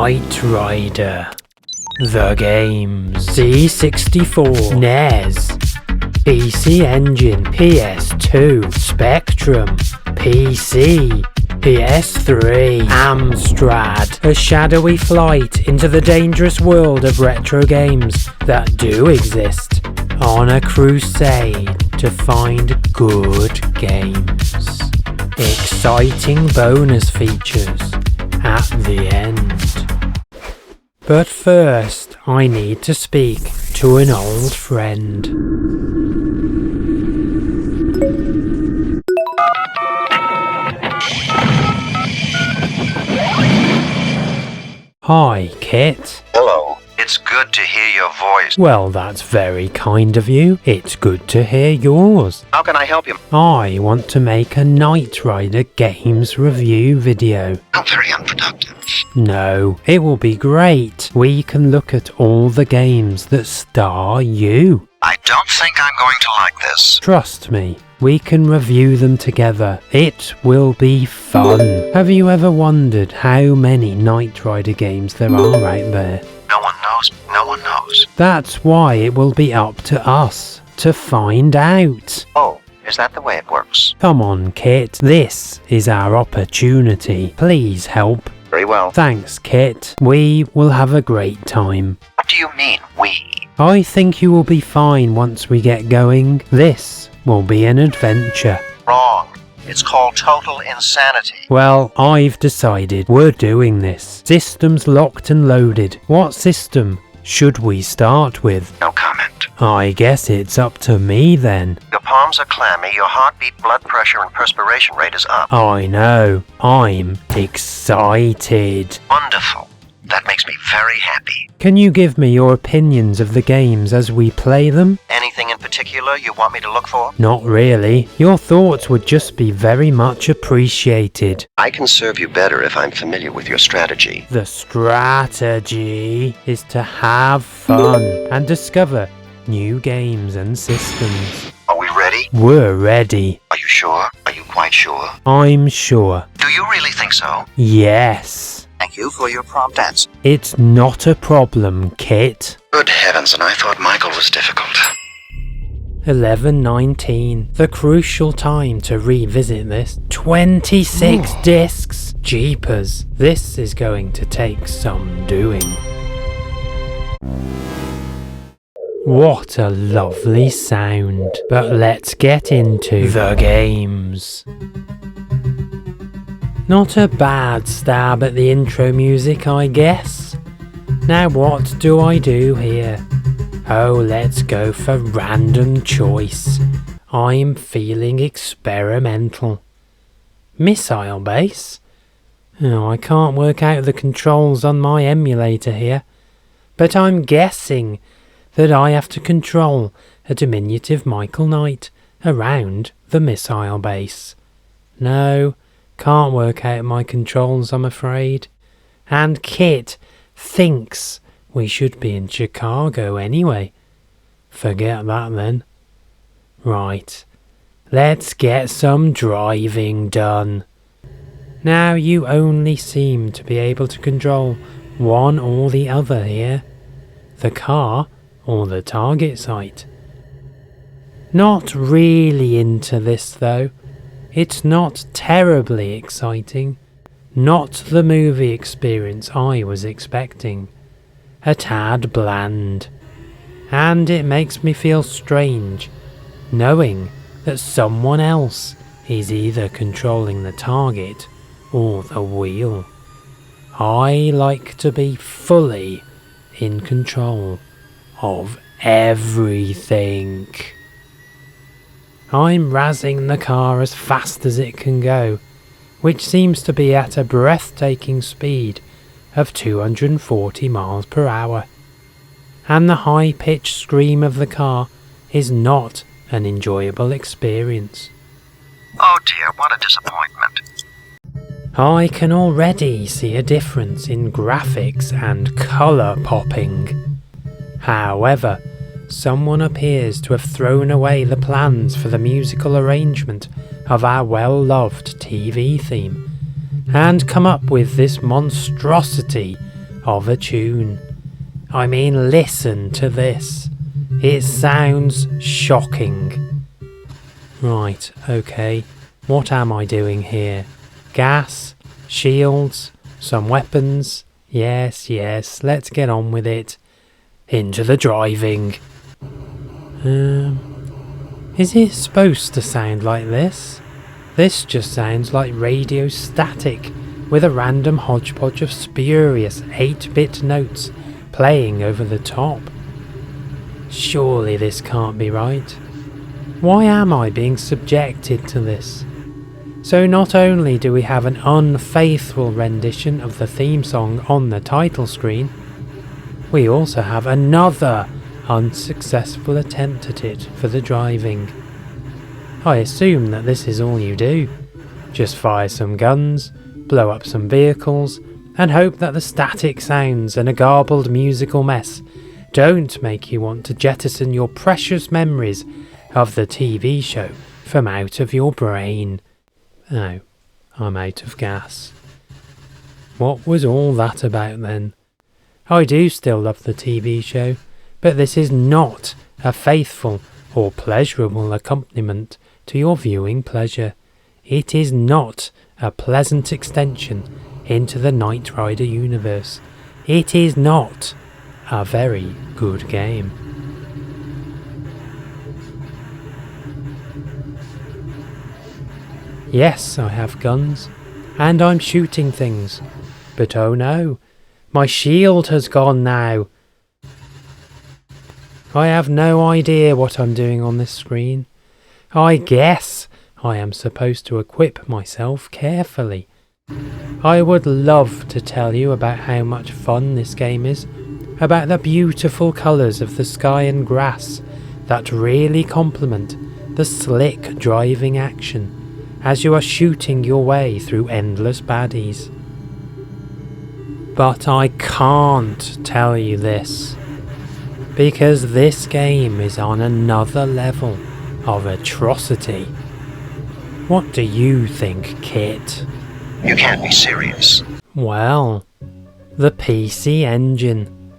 Knight Rider. The games: C64, NES, PC Engine, PS2, Spectrum, PC, PS3, Amstrad. A shadowy flight into the dangerous world of retro games that do exist, on a crusade to find good games. Exciting bonus features at the end. But first, I need to speak to an old friend. Hi, KITT. Hello. It's good to hear your voice. Well, that's very kind of you. It's good to hear yours. How can I help you? I want to make a Knight Rider games review video. How very unproductive. No, it will be great. We can look at all the games that star you. I don't think I'm going to like this. Trust me, we can review them together. It will be fun. Have you ever wondered how many Knight Rider games there are out there? No one knows. No one knows. That's why it will be up to us to find out. Oh, is that the way it works? Come on, KITT. This is our opportunity. Please help. Very well. Thanks, KITT. We will have a great time. What do you mean, we? I think you will be fine once we get going. This will be an adventure. Wrong. It's called total insanity. Well, I've decided we're doing this. Systems locked and loaded. What system should we start with? No comment. I guess it's up to me then. Your palms are clammy, your heartbeat, blood pressure, and perspiration rate is up. I know. I'm excited. Wonderful. That makes me very happy. Can you give me your opinions of the games as we play them? Anything in particular you want me to look for? Not really. Your thoughts would just be very much appreciated. I can serve you better if I'm familiar with your strategy. The strategy is to have fun and discover new games and systems. Are we ready? We're ready. Are you sure? Are you quite sure? I'm sure. Do you really think so? Yes. Thank you for your prompt answer. It's not a problem, KITT. Good heavens, and I thought Michael was difficult. 11:19. The crucial time to revisit this. 26 discs. Jeepers. This is going to take some doing. What a lovely sound. But let's get into the games. Not a bad stab at the intro music, I guess. Now what do I do here? Oh, let's go for random choice. I'm feeling experimental. Missile base? Oh, I can't work out the controls on my emulator here. But I'm guessing that I have to control a diminutive Michael Knight around the missile base. No. Can't work out my controls, I'm afraid. And KITT thinks we should be in Chicago anyway. Forget that then. Right, let's get some driving done. Now you only seem to be able to control one or the other here. The car or the target site. Not really into this though. It's not terribly exciting. Not the movie experience I was expecting. A tad bland. And it makes me feel strange, knowing that someone else is either controlling the target or the wheel. I like to be fully in control of everything. I'm razzing the car as fast as it can go, which seems to be at a breathtaking speed of 240 miles per hour. And the high-pitched scream of the car is not an enjoyable experience. Oh dear, what a disappointment. I can already see a difference in graphics and colour popping. However, someone appears to have thrown away the plans for the musical arrangement of our well-loved TV theme and come up with this monstrosity of a tune. I mean, listen to this. It sounds shocking. Right, okay. What am I doing here? Gas? Shields? Some weapons? Yes, let's get on with it. Into the driving. Is it supposed to sound like this? This just sounds like radio static, with a random hodgepodge of spurious 8-bit notes playing over the top. Surely this can't be right. Why am I being subjected to this? So not only do we have an unfaithful rendition of the theme song on the title screen, we also have another unsuccessful attempt at it for the driving. I assume that this is all you do. Just fire some guns, blow up some vehicles, and hope that the static sounds and a garbled musical mess don't make you want to jettison your precious memories of the TV show from out of your brain. Oh, I'm out of gas. What was all that about then? I do still love the TV show, but this is not a faithful or pleasurable accompaniment to your viewing pleasure. It is not a pleasant extension into the Knight Rider universe. It is not a very good game. Yes, I have guns, and I'm shooting things, but oh no, my shield has gone now. I have no idea what I'm doing on this screen. I guess I am supposed to equip myself carefully. I would love to tell you about how much fun this game is, about the beautiful colours of the sky and grass that really complement the slick driving action as you are shooting your way through endless baddies. But I can't tell you this, because this game is on another level of atrocity. What do you think, KITT? You can't be serious. Well, the PC engine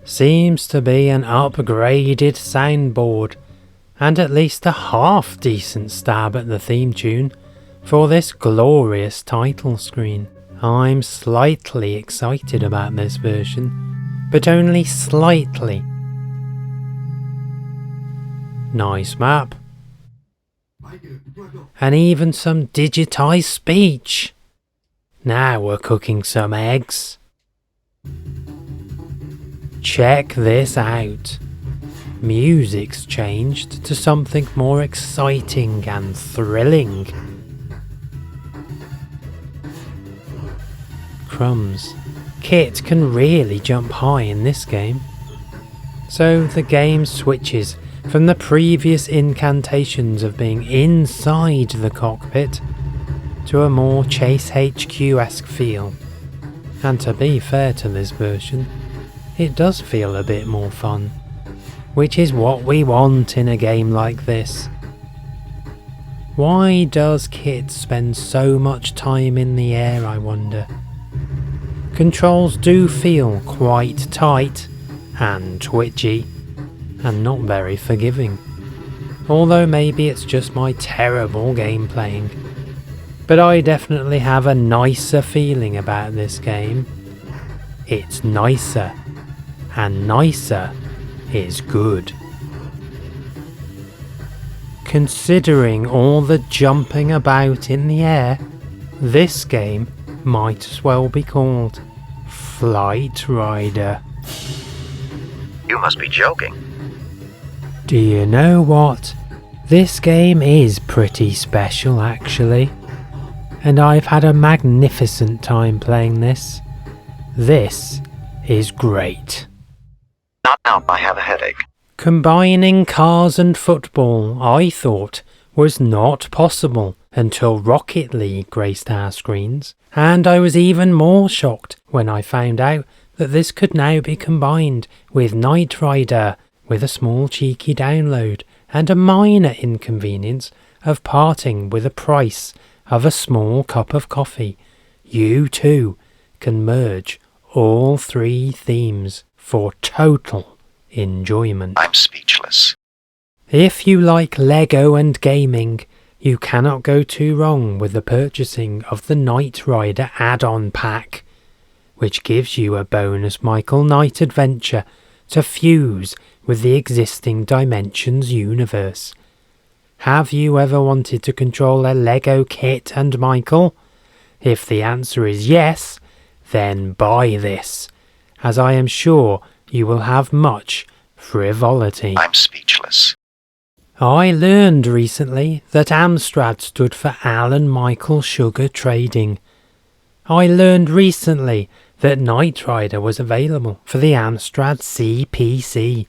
seems to be an upgraded soundboard and at least a half decent stab at the theme tune for this glorious title screen. I'm slightly excited about this version, but only slightly. Nice map. And even some digitized speech. Now we're cooking some eggs. Check this out. Music's changed to something more exciting and thrilling. Crumbs. KITT can really jump high in this game. So the game switches from the previous incantations of being inside the cockpit to a more Chase HQ-esque feel. And to be fair to this version, it does feel a bit more fun, which is what we want in a game like this. Why does KITT spend so much time in the air, I wonder? Controls do feel quite tight and twitchy, and not very forgiving. Although maybe it's just my terrible game playing. But I definitely have a nicer feeling about this game. It's nicer, and nicer is good. Considering all the jumping about in the air, this game might as well be called Flight Rider. You must be joking. Do you know what? This game is pretty special actually, and I've had a magnificent time playing this. This is great. Not now, I have a headache. Combining cars and football, I thought, was not possible until Rocket League graced our screens, and I was even more shocked when I found out that this could now be combined with Knight Rider, with a small cheeky download and a minor inconvenience of parting with the price of a small cup of coffee. You too can merge all 3 themes for total enjoyment. I'm speechless. If you like Lego and gaming, you cannot go too wrong with the purchasing of the Knight Rider add-on pack, which gives you a bonus Michael Knight adventure to fuse with the existing Dimensions universe. Have you ever wanted to control a Lego KITT and Michael? If the answer is yes, then buy this, as I am sure you will have much frivolity. I'm speechless. I learned recently that Amstrad stood for Alan Michael Sugar Trading. I learned recently that Knight Rider was available for the Amstrad CPC.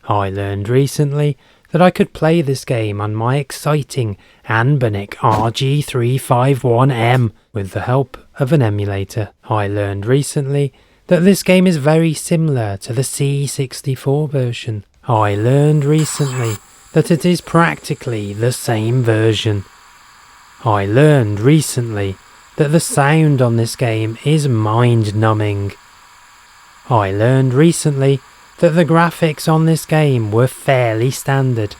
I learned recently that I could play this game on my exciting Anbernic RG351M with the help of an emulator. I learned recently that this game is very similar to the C64 version. I learned recently that it is practically the same version. I learned recently that the sound on this game is mind-numbing. I learned recently that the graphics on this game were fairly standard.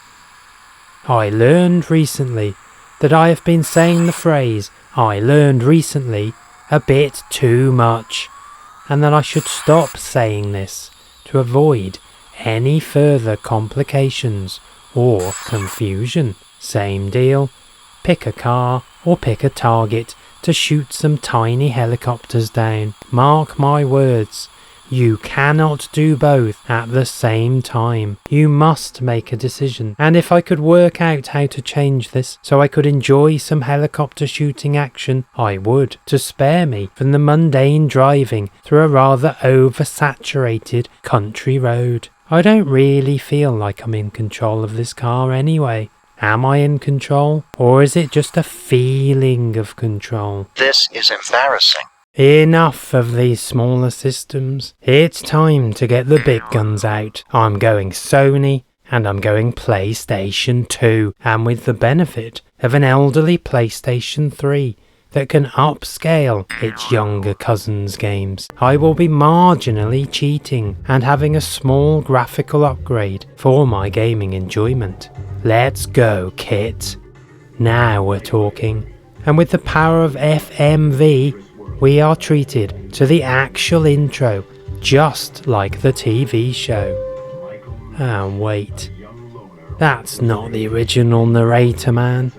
I learned recently that I have been saying the phrase "I learned recently" a bit too much, and that I should stop saying this to avoid any further complications or confusion. Same deal, pick a car or pick a target to shoot some tiny helicopters down. Mark my words, you cannot do both at the same time. You must make a decision, and if I could work out how to change this so I could enjoy some helicopter shooting action, I would, to spare me from the mundane driving through a rather oversaturated country road. I don't really feel like I'm in control of this car anyway. Am I in control, or is it just a feeling of control? This is embarrassing. Enough of these smaller systems. It's time to get the big guns out. I'm going Sony, and I'm going PlayStation 2, and with the benefit of an elderly PlayStation 3 that can upscale its younger cousin's games. I will be marginally cheating and having a small graphical upgrade for my gaming enjoyment. Let's go, KITT. Now we're talking. And with the power of FMV, we are treated to the actual intro, just like the TV show. Oh wait, that's not the original narrator, man.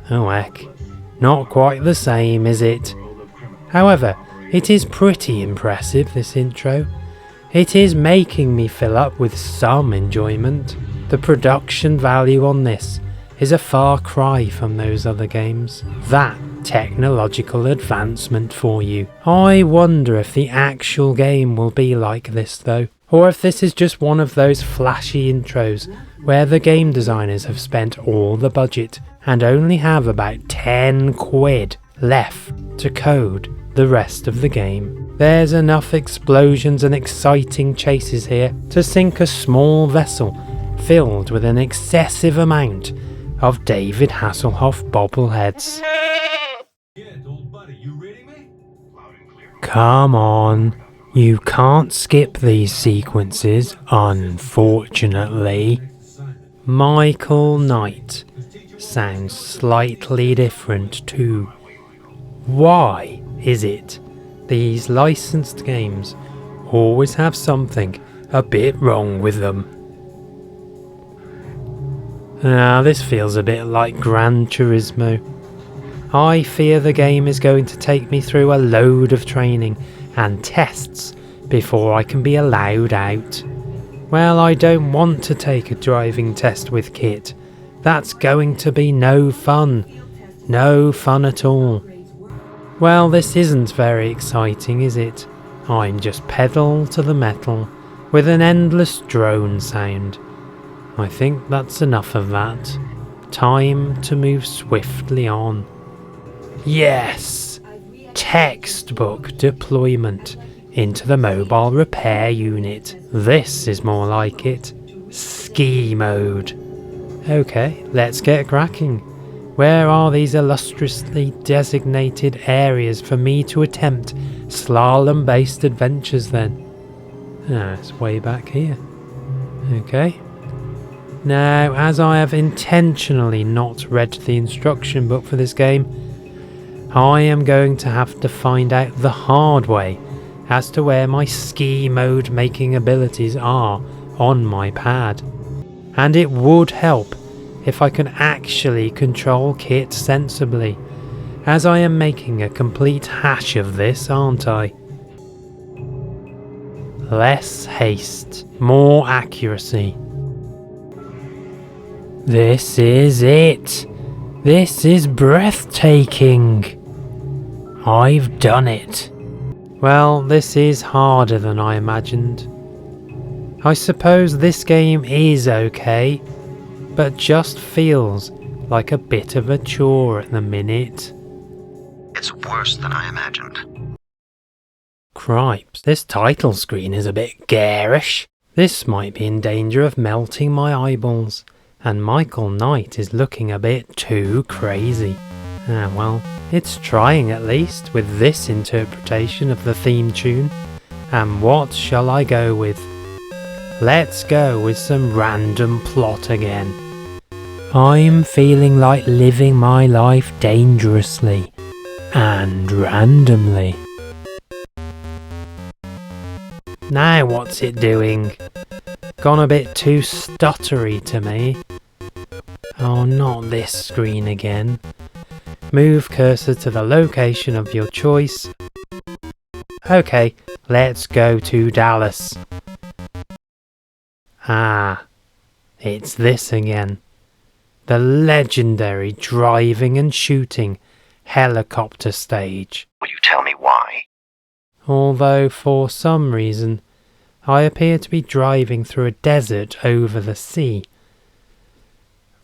Oh heck, not quite the same, is it? However, it is pretty impressive, this intro. It is making me fill up with some enjoyment. The production value on this is a far cry from those other games. That technological advancement for you. I wonder if the actual game will be like this though, or if this is just one of those flashy intros where the game designers have spent all the budget and only have about 10 quid left to code the rest of the game. There's enough explosions and exciting chases here to sink a small vessel filled with an excessive amount of David Hasselhoff bobbleheads. Come on, you can't skip these sequences, unfortunately. Michael Knight sounds slightly different too. Why is it these licensed games always have something a bit wrong with them? Now this feels a bit like Gran Turismo. I fear the game is going to take me through a load of training and tests before I can be allowed out. Well, I don't want to take a driving test with KITT. That's going to be no fun. No fun at all. Well, this isn't very exciting, is it? I'm just pedal to the metal with an endless drone sound. I think that's enough of that. Time to move swiftly on. Yes! Textbook deployment into the mobile repair unit. This is more like it. Ski mode. Okay, let's get cracking. Where are these illustriously designated areas for me to attempt slalom-based adventures then? Ah, it's way back here. Okay. Now, as I have intentionally not read the instruction book for this game, I am going to have to find out the hard way as to where my ski mode making abilities are on my pad. And it would help if I can actually control KITT sensibly, as I am making a complete hash of this, aren't I? Less haste, more accuracy. This is it. This is breathtaking. I've done it. Well, this is harder than I imagined. I suppose this game is okay, but just feels like a bit of a chore at the minute. It's worse than I imagined. Cripes, this title screen is a bit garish. This might be in danger of melting my eyeballs, and Michael Knight is looking a bit too crazy. Ah well, it's trying at least with this interpretation of the theme tune. And what shall I go with? Let's go with some random plot again. I'm feeling like living my life dangerously and randomly. Now what's it doing? Gone a bit too stuttery to me. Oh, not this screen again. Move cursor to the location of your choice. Okay, let's go to Dallas. Ah, it's this again. The legendary driving and shooting helicopter stage. Will you tell me why? Although for some reason I appear to be driving through a desert over the sea.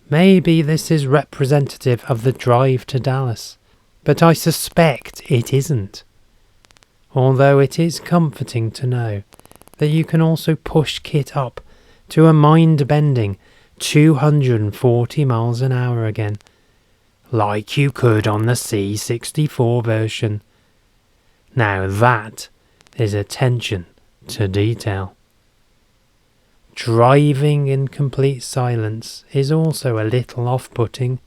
Maybe this is representative of the drive to Dallas, but I suspect it isn't. Although it is comforting to know that you can also push KITT up to a mind-bending 240 miles an hour again, like you could on the C64 version. Now that is attention to detail. Driving in complete silence is also a little off-putting.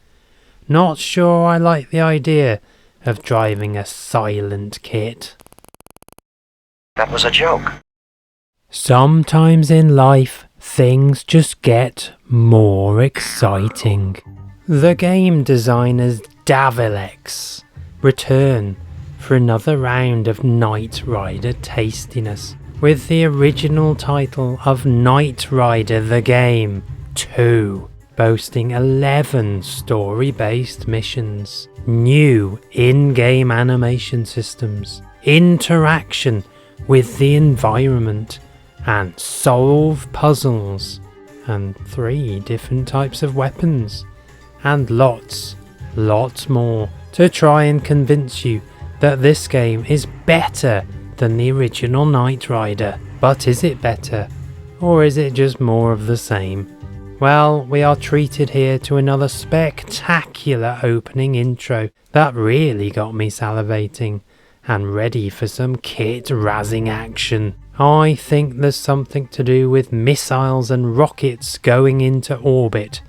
Not sure I like the idea of driving a silent KITT. That was a joke. Sometimes in life, things just get more exciting. The game designers Davilex return for another round of Knight Rider tastiness, with the original title of Knight Rider the Game 2, boasting 11 story-based missions, new in-game animation systems, interaction with the environment, and solve puzzles, and 3 different types of weapons, and lots more to try and convince you that this game is better than the original Knight Rider. But is it better? Or is it just more of the same? Well, we are treated here to another spectacular opening intro that really got me salivating and ready for some KITT razzing action. I think there's something to do with missiles and rockets going into orbit,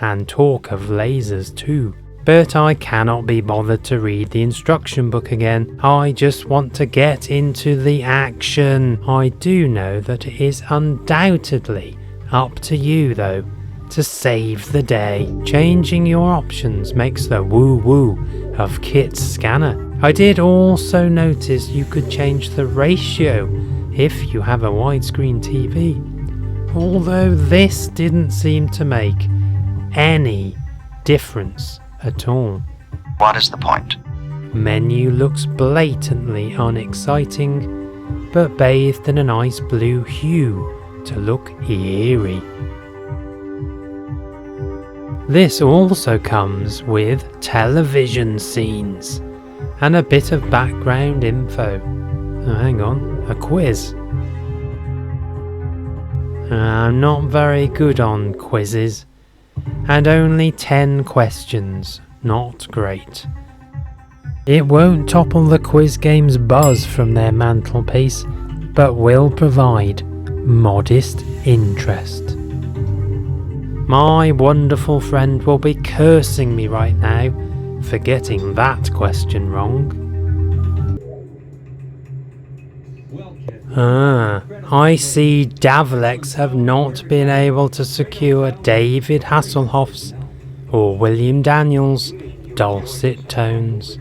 and talk of lasers too. But I cannot be bothered to read the instruction book again. I just want to get into the action. I do know that it is undoubtedly up to you though to save the day. Changing your options makes the woo-woo of KITT's scanner. I did also notice you could change the ratio if you have a widescreen TV, although this didn't seem to make any difference at all. What is the point? Menu looks blatantly unexciting, but bathed in a nice blue hue to look eerie. This also comes with television scenes and a bit of background info. Oh, hang on, a quiz. I'm not very good on quizzes, and only 10 questions not great. It won't topple the quiz game's buzz from their mantelpiece, but will provide modest interest. My wonderful friend will be cursing me right now for getting that question wrong. I see Davlex have not been able to secure David Hasselhoff's or William Daniels' dulcet tones.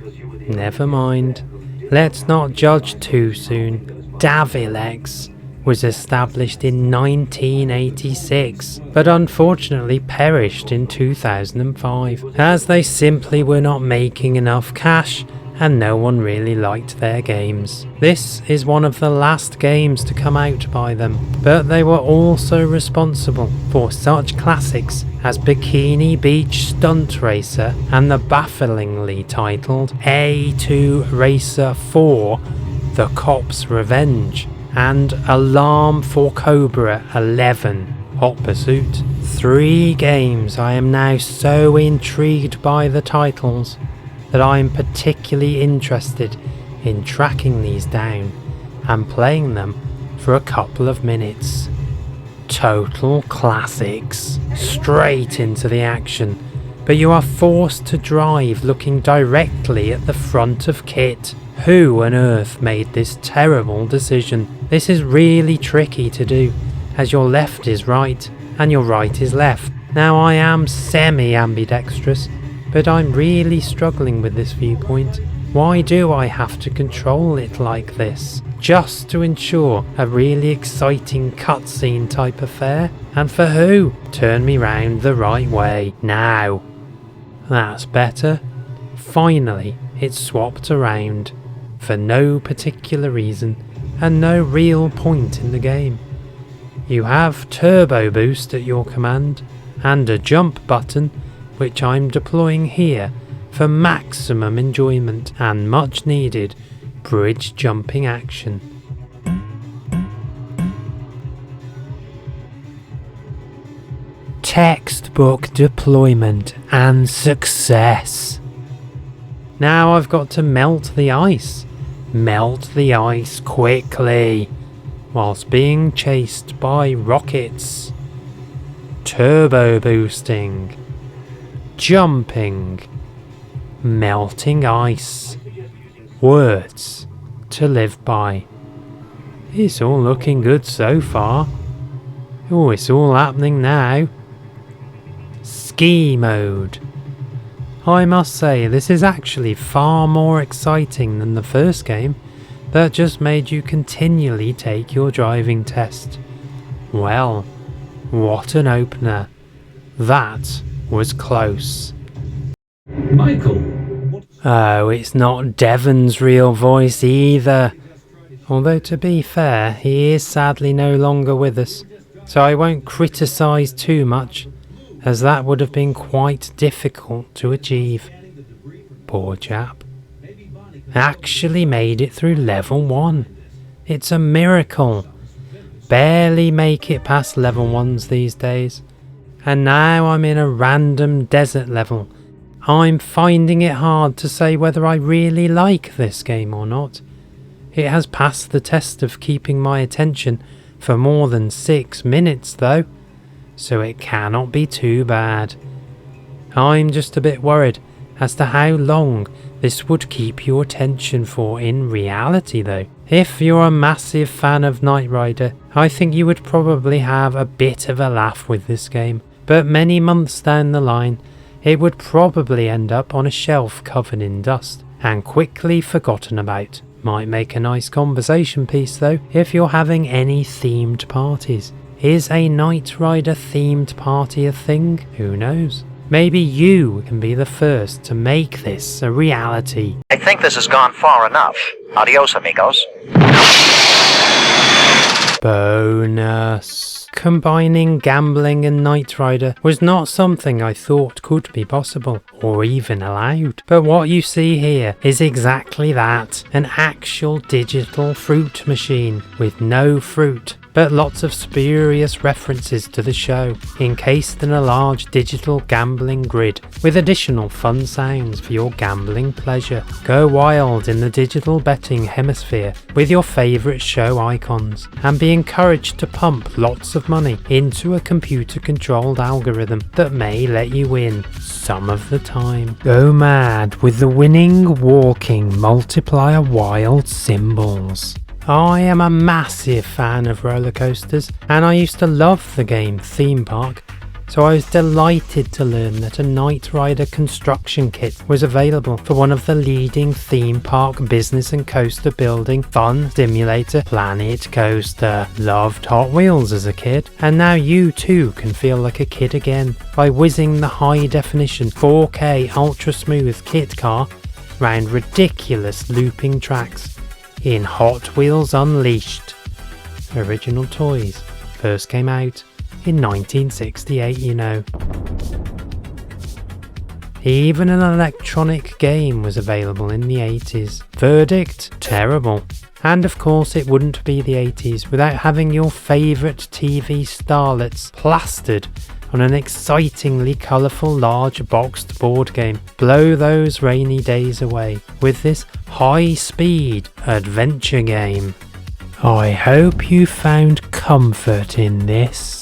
Never mind, let's not judge too soon. Davlex was established in 1986, but unfortunately perished in 2005, as they simply were not making enough cash and no one really liked their games. This is one of the last games to come out by them, but they were also responsible for such classics as Bikini Beach Stunt Racer and the bafflingly titled A2 Racer 4 The Cop's Revenge, and Alarm for Cobra 11 Hot Pursuit. 3 games I am now so intrigued by the titles that I am particularly interested in tracking these down and playing them for a couple of minutes. Total classics, straight into the action, but you are forced to drive looking directly at the front of KITT. Who on earth made this terrible decision? This is really tricky to do, as your left is right and your right is left. Now I am semi-ambidextrous, but I'm really struggling with this viewpoint. Why do I have to control it like this? Just to ensure a really exciting cutscene type affair? And for who? Turn me round the right way, now. That's better. Finally, it's swapped around, for no particular reason, and no real point in the game. You have turbo boost at your command, and a jump button, which I'm deploying here for maximum enjoyment and much needed bridge jumping action. Textbook deployment and success. Now I've got to melt the ice. Melt the ice quickly, whilst being chased by rockets. Turbo boosting. Jumping. Melting ice. Words to live by. It's all looking good so far. Oh, it's all happening now. Ski mode. I must say, this is actually far more exciting than the first game that just made you continually take your driving test. Well, what an opener. That was close. Michael! Oh, it's not Devon's real voice either. Although to be fair, he is sadly no longer with us, so I won't criticise too much, as that would have been quite difficult to achieve. Poor chap. Actually made it through level 1. It's a miracle. Barely make it past level 1s these days. And now I'm in a random desert level. I'm finding it hard to say whether I really like this game or not. It has passed the test of keeping my attention for more than 6 minutes though, so it cannot be too bad. I'm just a bit worried as to how long this would keep your attention for in reality though. If you're a massive fan of Knight Rider, I think you would probably have a bit of a laugh with this game, but many months down the line, it would probably end up on a shelf covered in dust and quickly forgotten about. Might make a nice conversation piece though, if you're having any themed parties. Is a Knight Rider themed party a thing? Who knows? Maybe you can be the first to make this a reality. I think this has gone far enough. Adios, amigos. Bonus. Combining gambling and Knight Rider was not something I thought could be possible, or even allowed. But what you see here is exactly that, an actual digital fruit machine with no fruit, but lots of spurious references to the show, encased in a large digital gambling grid, with additional fun sounds for your gambling pleasure. Go wild in the digital betting hemisphere with your favourite show icons, and be encouraged to pump lots of money into a computer-controlled algorithm that may let you win some of the time. Go mad with the winning, walking, multiplier wild symbols. I am a massive fan of roller coasters, and I used to love the game Theme Park, so I was delighted to learn that a Knight Rider construction kit was available for one of the leading theme park business and coaster building fun simulator, Planet Coaster. Loved Hot Wheels as a kid, and now you too can feel like a kid again by whizzing the high definition 4K ultra smooth KITT car round ridiculous looping tracks in Hot Wheels Unleashed. Original toys first came out in 1968, you know. Even an electronic game was available in the 80s. Verdict? Terrible. And of course it wouldn't be the 80s without having your favourite TV starlets plastered on an excitingly colourful large boxed board game. Blow those rainy days away with this high-speed adventure game. I hope you found comfort in this.